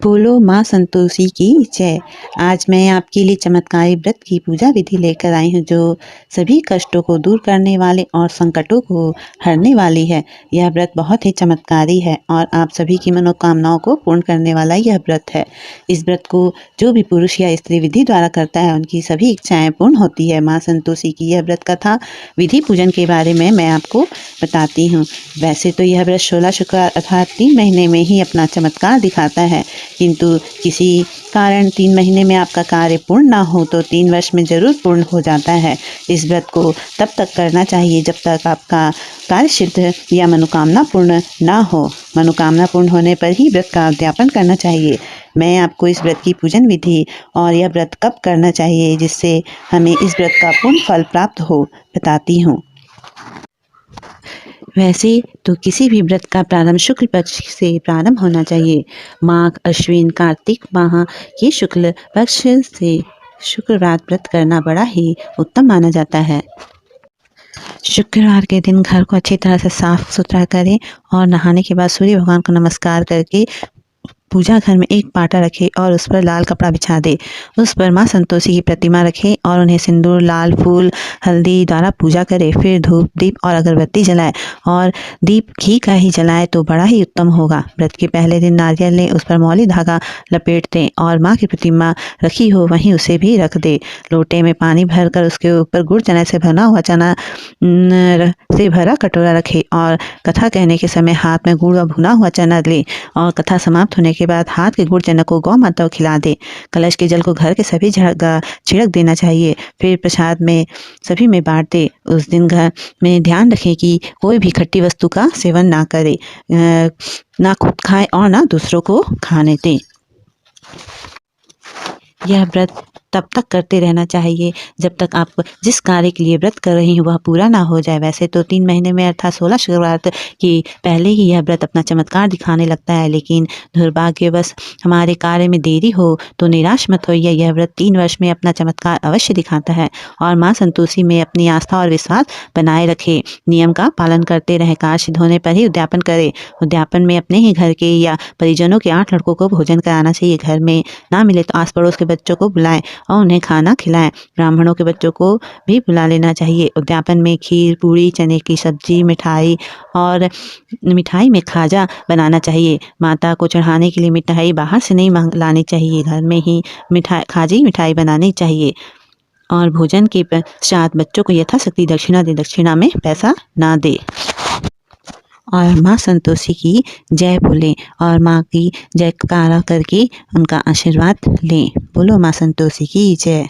बोलो माँ संतोषी की जय। आज मैं आपके लिए चमत्कारी व्रत की पूजा विधि लेकर आई हूँ जो सभी कष्टों को दूर करने वाले और संकटों को हरने वाली है। यह व्रत बहुत ही चमत्कारी है और आप सभी की मनोकामनाओं को पूर्ण करने वाला यह व्रत है। इस व्रत को जो भी पुरुष या स्त्री विधि द्वारा करता है उनकी सभी इच्छाएं पूर्ण होती है। माँ संतोषी की यह व्रत कथा विधि पूजन के बारे में मैं आपको बताती हूँ। वैसे तो यह व्रत 16 शुक्रवार अर्थात 3 महीने में ही अपना चमत्कार दिखाता है, किंतु किसी कारण 3 महीने में आपका कार्य पूर्ण ना हो तो 3 वर्ष में जरूर पूर्ण हो जाता है। इस व्रत को तब तक करना चाहिए जब तक आपका कार्य सिद्ध या मनोकामना पूर्ण ना हो। मनोकामना पूर्ण होने पर ही व्रत का उद्यापन करना चाहिए। मैं आपको इस व्रत की पूजन विधि और यह व्रत कब करना चाहिए जिससे हमें इस व्रत का पूर्ण फल प्राप्त हो बताती हूँ। वैसे तो किसी भी व्रत का प्रारंभ शुक्ल पक्ष से प्रारंभ होना चाहिए। माघ, अश्विन, कार्तिक माह के शुक्ल पक्ष से शुक्रवार व्रत करना बड़ा ही उत्तम माना जाता है। शुक्रवार के दिन घर को अच्छी तरह से साफ सुथरा करें और नहाने के बाद सूर्य भगवान को नमस्कार करके पूजा घर में एक पाटा रखे और उस पर लाल कपड़ा बिछा दे। उस पर माँ संतोषी की प्रतिमा रखे और उन्हें सिंदूर, लाल फूल, हल्दी द्वारा पूजा करे। फिर धूप, दीप और अगरबत्ती जलाए और दीप घी का ही जलाए तो बड़ा ही उत्तम होगा। व्रत के पहले दिन नारियल लें, उस पर मौली धागा लपेट दें और माँ की प्रतिमा रखी हो वहीं उसे भी रख दे। लोटे में पानी भरकर उसके ऊपर गुड़ चने से भरा हुआ चना से भरा कटोरा रखे और कथा कहने के समय हाथ में गुड़ और भुना हुआ चना ले और कथा समाप्त होने के बाद हाथ के गुड़ चना को गौ माता को खिला दे। कलश के जल को घर के सभी जगह छिड़क देना चाहिए। फिर प्रसाद में सभी में बांट दे। उस दिन घर में ध्यान रखें कि कोई भी खट्टी वस्तु का सेवन ना करे, ना खुद खाए और ना दूसरों को खाने दे। यह व्रत तब तक करते रहना चाहिए जब तक आप जिस कार्य के लिए व्रत कर रही हैं वह पूरा ना हो जाए। वैसे तो 3 महीने में अर्थात 16 शुक्रवार के पहले ही यह व्रत अपना चमत्कार दिखाने लगता है, लेकिन दुर्भाग्यवश हमारे कार्य में देरी हो तो निराश मत होइए। यह व्रत 3 वर्ष में अपना चमत्कार अवश्य दिखाता है और माँ संतोषी में अपनी आस्था और विश्वास बनाए रखे। नियम का पालन करते रहे। कार्य सिद्ध होने पर ही उद्यापन करें। उद्यापन में अपने ही घर के या परिजनों के 8 लड़कों को भोजन कराना चाहिए। घर में ना मिले तो आस पड़ोस के बच्चों को बुलाएं और उन्हें खाना खिलाएं। ब्राह्मणों के बच्चों को भी बुला लेना चाहिए। उद्यापन में खीर, पूड़ी, चने की सब्जी, मिठाई और मिठाई में खाजा बनाना चाहिए। माता को चढ़ाने के लिए मिठाई बाहर से नहीं लानी चाहिए, घर में ही खाजी मिठाई बनानी चाहिए। और भोजन के पश्चात बच्चों को यथाशक्ति दक्षिणा दे। दक्षिणा में पैसा ना दे। और माँ संतोषी की जय बोलें और माँ की जयकारा करके उनका आशीर्वाद लें। बोलो माँ संतोषी की जय।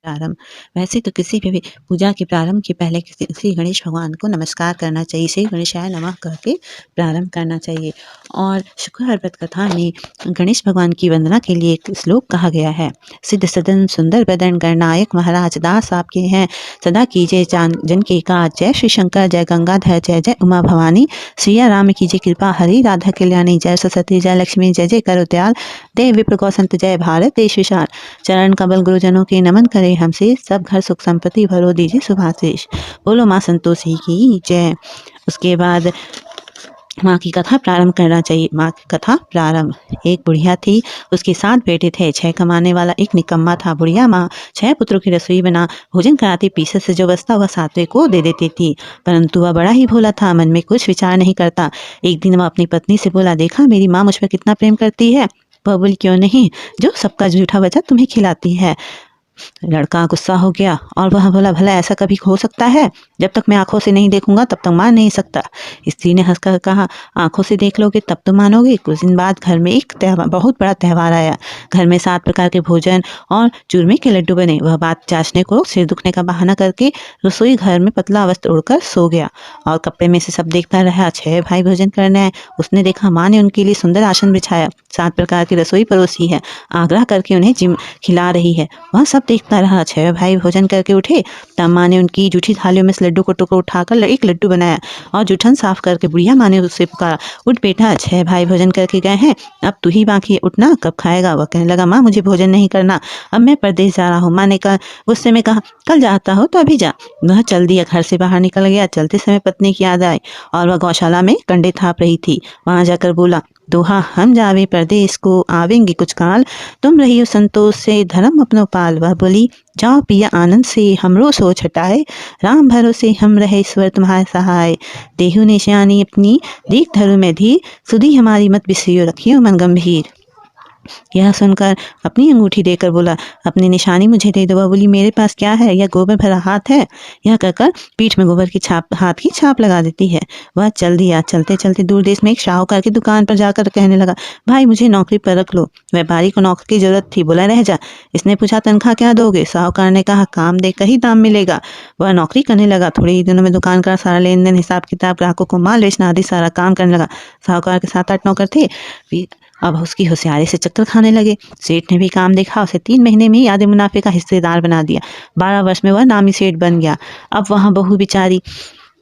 प्रारंभ। वैसे तो किसी भी पूजा के प्रारंभ के पहले श्री गणेश भगवान को नमस्कार करना चाहिए। श्री गणेशाय नमः कह के प्रारंभ करना चाहिए। और शुक्रवार व्रत कथा में गणेश भगवान की वंदना के लिए एक श्लोक कहा गया है। सिद्ध सदन सुंदर बदन गणनायक महाराज दास आपके हैं सदा कीजिए जन के काज। जय श्री शंकर जय गंगाधर जय जय उमा भवानी। सिया राम कीजिए कृपा हरि राधा कल्याणी। जय सरस्वती जय लक्ष्मी जय जय करो दयाल। देव विप्र गौसंत जय भारत देश विशाल। चरण कमल गुरुजनों के नमन करे हमसे सब घर सुख संपत्ति भरो दीजिए शुभाशीष। बोलो माँ संतोषी की जय। उसके बाद माँ की कथा प्रारंभ करना चाहिए। माँ की कथा प्रारंभ। एक बुढ़िया थी, उसके 7 बेटे थे। 6 कमाने वाला एक निकम्मा था। बुढ़िया माँ 6 पुत्रों की रसोई बना भोजन कराती। पीछे से जो बचता वह 7वें को दे देती थी, परंतु वह बड़ा ही भोला था, मन में कुछ विचार नहीं करता। एक दिन वह अपनी पत्नी से बोला, देखा मेरी माँ मुझ पर कितना प्रेम करती है। वह बोली, क्यों नहीं, जो सबका जूठा बचा तुम्हें खिलाती है। लड़का गुस्सा हो गया और वह बोला, भला ऐसा कभी हो सकता है? जब तक मैं आंखों से नहीं देखूंगा तब तक मान नहीं सकता। स्त्री ने हंसकर कहा, आंखों से देख लोगे तब तो मानोगे। कुछ दिन बाद घर में एक बहुत बड़ा त्यौहार आया। घर में 7 प्रकार के भोजन और चूरमे के लड्डू बने। वह बात चाचने को सिर दुखने का बहाना करके रसोई घर में पतला वस्त्र उड़कर सो गया और कपड़े में से सब देखता रहा। 6 भाई भोजन करने आए। उसने देखा माँ ने उनके लिए सुंदर आसन बिछाया, 7 प्रकार की रसोई परोसी है, आग्रह करके उन्हें खिला रही है। वह सब देखता रहा। 6 भाई भोजन करके उठे तब माँ ने उनकी जूठी थालियों में से लड्डू को टुकड़ा उठाकर एक लड्डू बनाया और जूठन साफ करके बुढ़िया माँ ने उससे पुकारा, उठ बेटा, 6 भाई भोजन करके गए हैं, अब तू ही बाकी है, उठना, कब खाएगा? वह कहने लगा, माँ मुझे भोजन नहीं करना, अब मैं परदेश जा रहा हूँ। माँ ने कहा, गुस्से में कहा, कल जाता हो तो अभी जा। वह चल दिया, घर से बाहर निकल गया। चलते समय पत्नी की याद आई और वह गौशाला में कंडे थाप रही थी। वहां जाकर बोला, दोहा हम जावे परदेस को आवेंगे कुछ काल, तुम रहियो संतोष से धर्म अपनो पाल। वह बोली जाओ पिया आनंद से हमरो सोच हटाए, राम भरोसे हम रहे ईश्वर तुम्हारे सहाय। देहु निशानी अपनी देख धरु में धीर, सुधी हमारी मत बिसरियो रखियो मन गंभीर। यह सुनकर अपनी अंगूठी देकर बोला अपनी निशानी मुझे दे दो। वह बोली मेरे पास क्या है, यह गोबर भरा हाथ है। यह कहकर पीठ में गोबर की छाप, हाथ की छाप लगा देती है। वह चल दिया। चलते चलते दूर देश में एक शाहूकार की दुकान पर जाकर कहने लगा भाई मुझे नौकरी पर रख लो। व्यापारी को नौकरी की जरूरत थी, बोला रह जा। इसने पूछा तनख्वाह क्या दोगे? साहूकार ने कहा काम देकर ही दाम मिलेगा। वह नौकरी करने लगा। थोड़े ही दिनों में दुकान का सारा लेन देन, हिसाब किताब, ग्राहकों को माल बेचना आदि सारा काम करने लगा। साहूकार के 7-8 नौकर थे, अब उसकी होशियारी से चक्कर खाने लगे। सेठ ने भी काम देखा, उसे 3 महीने में ही आधे मुनाफे का हिस्सेदार बना दिया। 12 वर्ष में वह नामी सेठ बन गया। अब वहाँ बहू बेचारी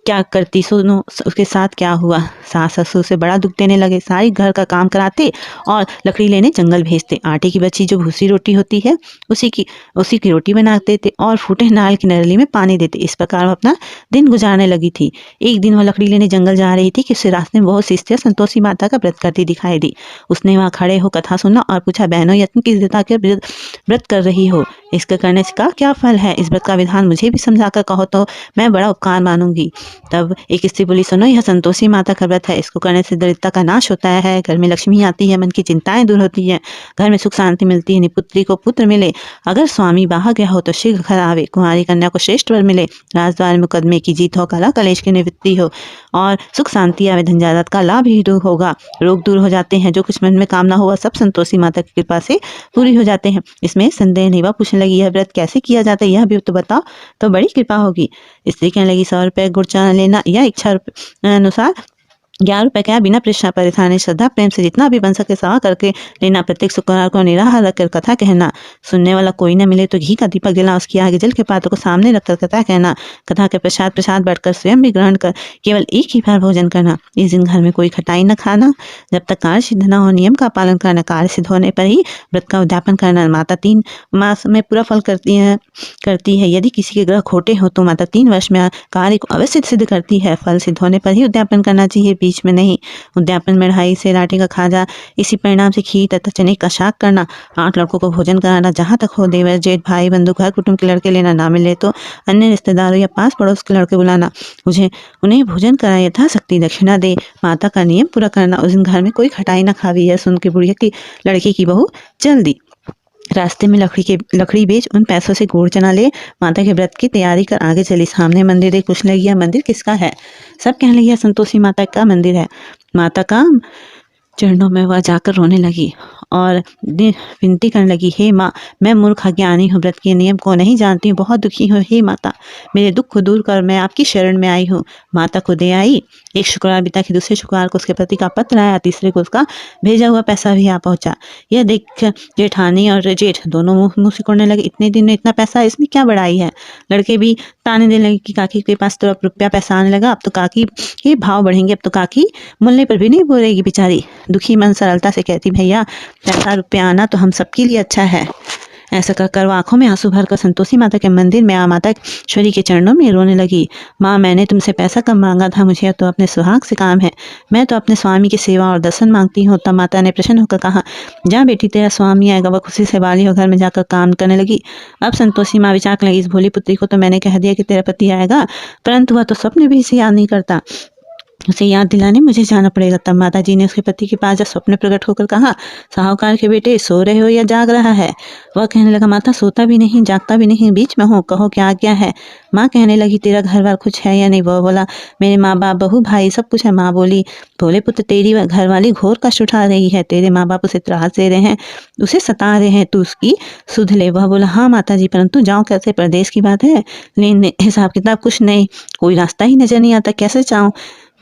क्या करती, सुनो उसके साथ क्या हुआ। सास ससुर से बड़ा दुख देने लगे। सारी घर का काम कराते और लकड़ी लेने जंगल भेजते। आटे की बची जो भूसी रोटी होती है उसी की रोटी बनाते थे और फूटे नाल की नरली में पानी देते। इस प्रकार वह अपना दिन गुजारने लगी थी। एक दिन वह लकड़ी लेने जंगल जा रही थी कि उससे रास्ते में बहुत सी स्त्रियां संतोषी माता का व्रत करती दिखाई दी। उसने वहाँ खड़े हो कथा सुना और पूछा बहनों यत्न किस देवता के व्रत कर रही हो, इसके करने का क्या फल है? इस व्रत का विधान मुझे भी समझाकर कहो तो मैं बड़ा उपकार मानूंगी। तब एक स्त्री बोली सुनो यह संतोषी माता का व्रत है, इसको करने से दरिद्रता का नाश होता है, घर में लक्ष्मी आती है, मन की चिंताएं दूर होती है, घर में सुख शांति मिलती है, निपुत्री को पुत्र मिले, अगर स्वामी बाहर गया हो तो शीघ्र घर आवे, कुंवारी कन्या को श्रेष्ठ वर मिले, राजद्वार मुकदमे की जीत हो, कला कलेश की निवृत्ति हो और सुख शांति आवे, धन जायदाद का लाभ ही होगा, रोग दूर हो जाते हैं, जो कुछ मन में कामना हुआ सब संतोषी माता की कृपा से पूरी हो जाते हैं। इसमें संदेह नहीं। वह पूछने लगी यह व्रत कैसे किया जाता है, यह भी तो बताओ तो बड़ी कृपा होगी। स्त्री कहने लगी 100 रुपये गुड़ चना लेना या इच्छा अनुसार 11 रुपए का बिना परीक्षा परिधान श्रद्धा प्रेम से जितना भी बन सके सवा करके लेना। प्रत्येक शुक्रवार को निराहार रखकर कथा कहना। सुनने वाला कोई न मिले तो घी का दीपक जला उसके आगे जल के पात्र को सामने रखकर कथा कहना। कथा के प्रसाद बैठकर स्वयं भी ग्रहण कर केवल एक ही बार भोजन करना। इस दिन घर में कोई खटाई न खाना। जब तक कार्य सिद्ध न हो नियम का पालन करना। कार्य सिद्ध होने पर ही व्रत का उद्यापन करना। माता 3 मास में पूरा फल करती है। यदि किसी के ग्रह खोटे हो तो माता 3 वर्ष में कार्य को अवश्य सिद्ध करती है। फल सिद्ध होने पर ही उद्यापन करना चाहिए, बीच में नहीं। उद्यापन में ढाई से राटे का खाजा, इसी परिणाम से खीर तथा चने का शाक करना। 8 लड़कों को भोजन कराना। जहाँ तक हो देवर जेठ भाई बंधु घर कुटुंब के लड़के लेना, ना मिले तो अन्य रिश्तेदारों या पास पड़ोस के लड़के बुलाना। उन्हें भोजन करा, यथाशक्ति दक्षिणा दे। माता का नियम पूरा करना। उस दिन घर में कोई खटाई न खावी। यह सुन के बुढ़िया की लड़की की बहू चल दी। रास्ते में लकड़ी बेच उन पैसों से गुड़ चना ले माता के व्रत की तैयारी कर आगे चली। सामने मंदिर देख पूछने लगी यह मंदिर किसका है? सब कहने लगी यह संतोषी माता का मंदिर है। माता का चरणों में वह जाकर रोने लगी और विनती करने लगी हे माँ, मैं मूर्ख अज्ञानी हूँ, व्रत के नियम को नहीं जानती हूँ, बहुत दुखी हूँ। हे माता, मेरे दुख को दूर कर, मैं आपकी शरण में आई हूँ। माता को दे आई। एक शुक्रवार बीता कि दूसरे शुक्रवार को उसके पति का पत्र आया, तीसरे को उसका भेजा हुआ पैसा भी आ पहुंचा। यह देख जेठानी और जेठ दोनों मुंह सिकोड़ने लगे। इतने दिन में इतना पैसा, इसमें क्या बड़ाई है? लड़के भी ताने देने लगे कि काकी के पास तो अब रुपया पैसा आने लगा, अब तो काकी के भाव बढ़ेंगे, अब तो काकी मुल्ले पर भी नहीं बोलेगी बेचारी। दुखी मन सरलता से कहती भैया पैसा रुपया आना तो हम सबके लिए अच्छा है। ऐसा कहकर वो आंखों में आंसू भरकर संतोषी माता के मंदिर में माता ईश्वरी के चरणों में रोने लगी। माँ, मैंने तुमसे पैसा कम मांगा था, मुझे तो अपने सुहाग से काम है, मैं तो अपने स्वामी की सेवा और दर्शन मांगती हूँ। तब माता ने प्रसन्न होकर कहा जा बेटी, तेरा स्वामी आएगा। वह खुशी से वाली हो घर में जाकर काम करने लगी। अब संतोषी माँ विचार लगी इस भोली पुत्री को तो मैंने कह दिया कि तेरा पति आएगा, परंतु वह तो स्वप्न भी इसे याद नहीं करता, उसे याद दिलाने मुझे जाना पड़ेगा। तब माता जी ने उसके पति के पास जब स्वप्न प्रकट होकर कहा साहूकार के बेटे सो रहे हो या जाग रहा है? वह कहने लगा माता सोता भी नहीं जागता भी नहीं, बीच में हूँ, कहो क्या आज्ञा है। माँ कहने लगी तेरा घर बार कुछ है या नहीं? वह बोला मेरे माँ बाप बहू भाई सब कुछ है। माँ बोली बोले पुत्र तेरी घर वाली घोर कष्ट उठा रही है, तेरे माँ बाप उसे त्रास दे रहे हैं, उसे सता रहे हैं, तू उसकी सुध ले। वह बोला हाँ माता जी, परंतु जाऊँ कैसे? परदेश की बात है, लेकिन हिसाब किताब कुछ नहीं, कोई रास्ता ही नजर नहीं आता, कैसे जाऊँ?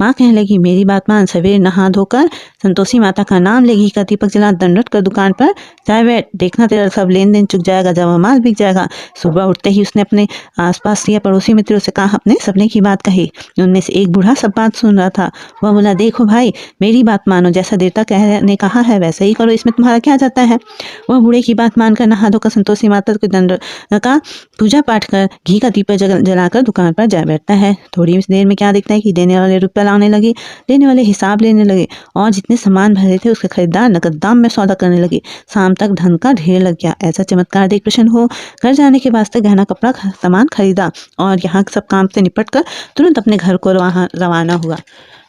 माँ कहने लगी मेरी बात मान, सवेरे नहा धोकर संतोषी माता का नाम ले, घी का दीपक जला, दंडवत कर दुकान पर जाए बैठ, देखना तेरा सब लेन देन चुक जाएगा, जब माल बिक जाएगा। सुबह उठते ही उसने अपने आसपास या पड़ोसी मित्रों से कहा, अपने सपने की बात कही। उनमें से एक बूढ़ा सब बात सुन रहा था। वह बोला देखो भाई, मेरी बात मानो, जैसा देवता ने कहा है वैसा ही करो, इसमें तुम्हारा क्या जाता है? वह बूढ़े की बात मानकर नहा धोकर संतोषी माता के दंड का पूजा पाठ कर घी का दीपक जलाकर दुकान पर जा बैठता है। थोड़ी देर में क्या देखता है कि देने वाले रुपया लाने लगे, लेने वाले हिसाब लेने लगे और जितने सामान भरे थे उसके खरीदार नकद दाम में सौदा करने लगे। शाम तक धन का ढेर लग गया। ऐसा चमत्कार देख प्रसन्न हो घर जाने के वास्ते गहना कपड़ा सामान खरीदा और यहाँ सब काम से निपट कर तुरंत अपने घर को रवाना हुआ।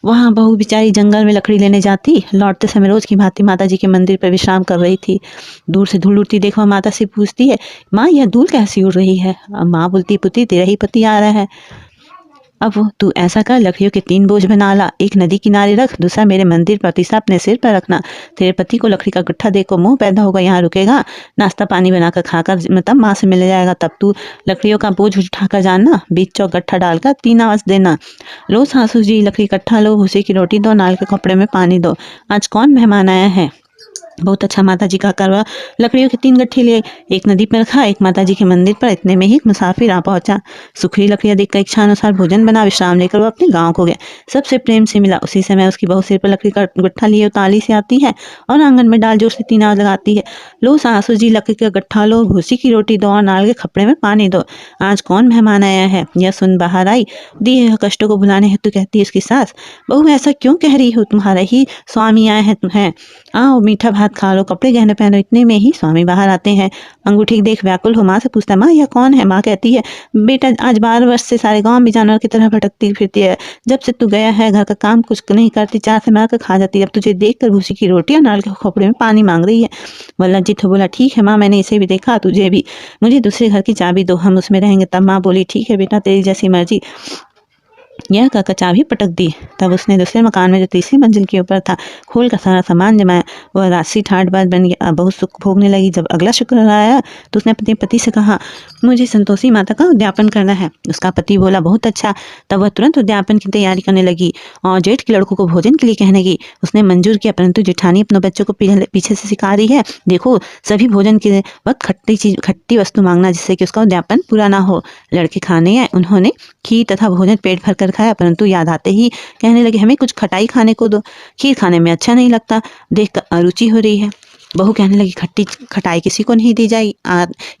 वहाँ बहू बेचारी जंगल में लकड़ी लेने जाती, लौटते समय रोज की भांति माता जी के मंदिर पर विश्राम कर रही थी। दूर से धूल उड़ती देख वह माता से पूछती है, माँ यह धूल कैसी उड़ रही है? माँ बोलती, पुत्री तेरा ही पति आ रहा है। अब तू ऐसा कर, लकड़ियों के 3 बोझ बना ला, एक नदी किनारे रख, दूसरा मेरे मंदिर प्रतिष्ठा अपने सिर पर रखना। तेरे पति को लकड़ी का गट्ठा देखो मोह पैदा होगा, यहाँ रुकेगा, नाश्ता पानी बनाकर खाकर मतलब माँ से मिल जाएगा। तब तू लकड़ियों का बोझ उठाकर जानना, बीच चौक गट्ठा डालकर 3 आवाज देना, लो सासू जी लकड़ी कट्ठा लो, भूसे की रोटी दो, नाल के कपड़े में पानी दो, आज कौन मेहमान आया है? बहुत अच्छा माता जी का करवा लकड़ियों के 3 गट्ठे लिए, एक नदी पर रखा, एक माता जी के मंदिर पर। इतने में ही एक मुसाफिर आ पहुंचा। सूखी लकड़ियां देखकर इच्छा अनुसार भोजन बना विश्राम लेकर वो अपने गांव को गया। सबसे प्रेम से मिला। उसी समय उसकी बहू सिर पर लकड़ी का गट्ठा लिए ताली से आती है और आंगन में डाल जोर से 3 आवाज लगाती है, लो सासू जी लकड़ी का गट्ठा लो, भूसी की रोटी दो और नाल के कपड़े में पानी दो, आज कौन मेहमान आया है? यह सुन बाहर आई। दिए कष्टों को भुलाने हेतु कहती है उसकी सास, बहू ऐसा क्यों कह रही हो? तुम्हारा ही स्वामी आए हैं तुम्हें, आओ मीठा भात खा लो, कपड़े गहने पहनो। इतने में ही स्वामी बाहर आते हैं। अंगूठी देख व्याकुल हो माँ से पूछता, माँ यह कौन है? माँ कहती है, बेटा आज 12 वर्ष से सारे गांव में जानवर की तरह भटकती फिरती है, जब से तू गया है घर का काम कुछ नहीं करती, चार से मार कर खा जाती है, अब तुझे देख कर भूसी की रोटी और नाल के कपड़े में पानी मांग रही है। वह लज्जित हो बोला, ठीक है माँ, मैंने इसे भी देखा, तुझे भी, मुझे दूसरे घर की चाबी दो, हम उसमें रहेंगे। तब माँ बोली, ठीक है बेटा, तेरी जैसी मर्जी। यह कहकर चाबी पटक दी। तब उसने दूसरे मकान में जो तीसरी मंजिल के ऊपर था खोल का सारा सामान जमाया। वह राशि ठाट बात बन गया, बहुत सुख भोगने लगी। जब अगला शुक्र आया तो उसने अपने पति से कहा, मुझे संतोषी माता का उद्यापन करना है। उसका पति बोला, बहुत अच्छा। तब वह तुरंत उद्यापन की तैयारी करने लगी और जेठ के लड़कों को भोजन के लिए कहने लगी। उसने मंजूर किया, परंतु जेठानी अपने बच्चों को पीछे से सिखा रही है, देखो सभी भोजन के वक्त खट्टी वस्तु मांगना, जिससे कि उसका उद्यापन पूरा ना हो। लड़के खाने आए, उन्होंने खीर तथा भोजन पेट भर कर खाया, परंतु याद आते ही कहने लगे, हमें कुछ खटाई खाने को दो, खीर खाने में अच्छा नहीं लगता, देखकर अरुचि हो रही है। बहू कहने लगी, खटाई किसी को नहीं दी जाएगी,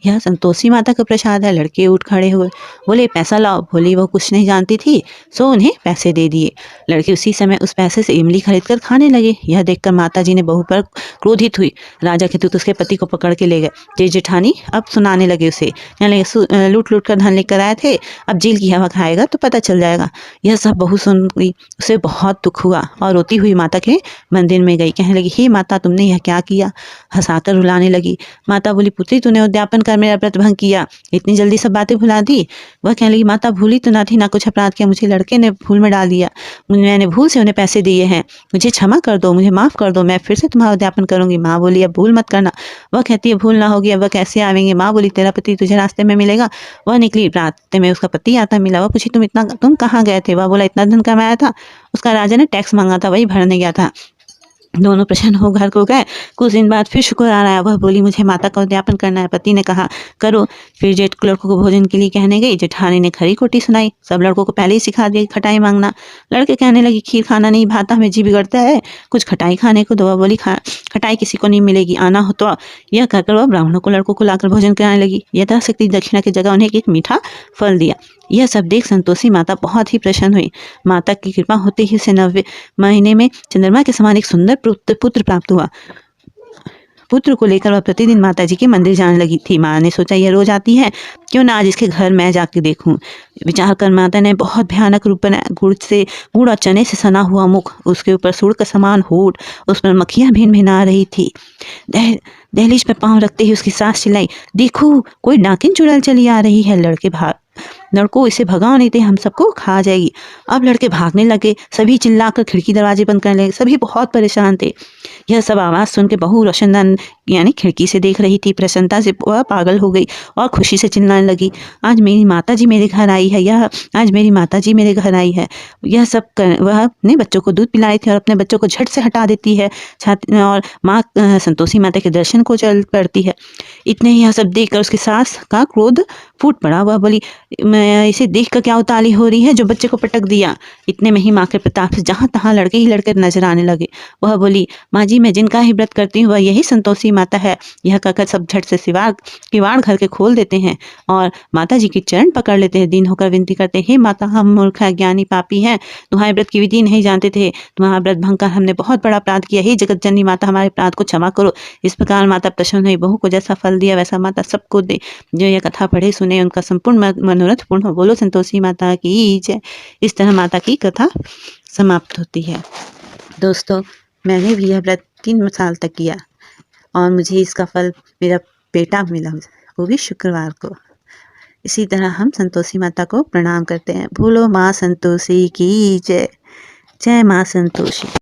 यह संतोषी माता का प्रसाद है। लड़के उठ खड़े हुए, बोले पैसा लाओ। बोली वो कुछ नहीं जानती थी, सो उन्हें पैसे दे दिए। लड़के उसी समय उस पैसे से इमली खरीद कर खाने लगे। यह देखकर माता जी ने बहू पर क्रोधित हुई। राजा के दूत उसके पति को पकड़ के ले गए। जेठानी अब सुनाने लगे उसे, लूट लूट कर धन लेकर आए थे, अब जेल की हवा खाएगा तो पता चल जाएगा। यह सब बहू सुन गई, उसे बहुत दुख हुआ और रोती हुई माता के मंदिर में गई। कहने लगी, हे माता, तुमने यह क्या किया? हंसाकर रुलाने लगी। माता बोली, पुत्री तूने उद्यापन कर मेरा व्रत भंग किया, इतनी जल्दी सब बातें भुला दी। वह कहने लगी, माता भूली तो ना थी, ना कुछ अपराध किया, मुझे लड़के ने भूल में डाल दिया, मैंने भूल से उन्हें पैसे दिए हैं, मुझे क्षमा कर दो, मुझे माफ कर दो, मैं फिर से तुम्हारा उद्यापन करूंगी। माँ बोली, अब भूल मत करना। वह कहती है, भूल ना होगी, अब वह कैसे आवेंगे? माँ बोली, तेरा पति तुझे रास्ते में मिलेगा। वह निकली, रास्ते में उसका पति आता मिला। वह पूछी, तुम कहाँ गए थे? वह बोला, इतना धन कमाया था, उसका राजा ने टैक्स मांगा था, वही भरने गया था। दोनों प्रसन्न हो घर को गए। कुछ दिन बाद फिर शुक्र आ रहा। वह बोली, मुझे माता का उद्यापन करना है। पति ने कहा, करो। फिर जेठ लड़कों को भोजन के लिए कहने गई। जेठानी ने खरी खोटी सुनाई, सब लड़कों को पहले ही सिखा दिया खटाई मांगना। लड़के कहने लगी, खीर खाना नहीं भाता, हमें जी बिगड़ता है, कुछ खटाई खाने को दो। वह बोली, खटाई किसी को नहीं मिलेगी, आना हो तो। यह कहकर वह ब्राह्मणों को लड़कों को लाकर भोजन कराने लगी। यथाशक्ति दक्षिणा की जगह उन्हें एक मीठा फल दिया। यह सब देख संतोषी माता बहुत ही प्रसन्न हुई। माता की कृपा होते ही उसे 9वें महीने में चंद्रमा के समान एक सुंदर पुत्र प्राप्त हुआ। पुत्र को लेकर वह प्रतिदिन माता जी के मंदिर जाने लगी थी। माँ ने सोचा, यह रोज आती है, क्यों ना आज इसके घर मैं जाकर देखूं। विचार कर माता ने बहुत भयानक रूप बनाया। गुड़ और चने से सना हुआ मुख, उसके ऊपर सूढ़ का समान होठ, उस पर मक्खियां भिन भिना रही थी। दहलीज पर पांव रखते ही उसकी सास चिल्लाई, देखो कोई नागिन चुड़ैल चली आ रही है। लड़कों इसे भगाओ, नहीं तो हम सबको खा जाएगी। अब लड़के भागने लगे, सभी चिल्लाकर खिड़की दरवाजे बंद करने लगे। सभी बहुत परेशान थे। यह सब आवाज सुन के बहू रोशनदान यानी खिड़की से देख रही थी। प्रसन्नता से वह पागल हो गई और खुशी से चिल्लाने लगी, आज मेरी माता जी मेरे घर आई है, आज मेरी माता जी मेरे घर आई है। यह सब वह अपने बच्चों को दूध पिलाई थी और अपने बच्चों को झट से हटा देती है और माँ संतोषी माता के दर्शन को चल पड़ती है। इतने ही यह सब देखकर उसकी सास का क्रोध फूट पड़ा। वह बोली, मैं इसे देखकर क्या उतावली हो रही है जो बच्चे को पटक दिया। इतने में ही माँ के प्रताप से जहाँ तहाँ लड़के ही लड़के नजर आने लगे। वह बोली, माँ जी जी मैं जिनका ही व्रत करती हूँ वह यही संतोषी माता है। यह कहकर सब झट से किवाड़ घर के खोल देते हैं और माता जी की चरण पकड़ लेते हैं। दीन होकर विनती करते हैं, हे माता हम मूर्ख अज्ञानी पापी हैं, तुम्हारे व्रत की विधि नहीं जानते थे, तुम्हारा व्रत भंग कर हमने बहुत बड़ा अपराध किया। हे जगत जननी माता हमारे अपराध को क्षमा करो। इस प्रकार माता प्रसन्न हुई, बहू को जैसा फल दिया वैसा माता सबको दे। जो यह कथा पढ़े सुने उनका संपूर्ण मनोरथ पूर्ण हो। बोलो संतोषी माता की जय। इस तरह माता की कथा समाप्त होती है। दोस्तों मैंने भी यह व्रत 3 साल तक किया और मुझे इसका फल मेरा बेटा मिला, वो भी शुक्रवार को। इसी तरह हम संतोषी माता को प्रणाम करते हैं। बोलो माँ संतोषी की जय। जय माँ संतोषी।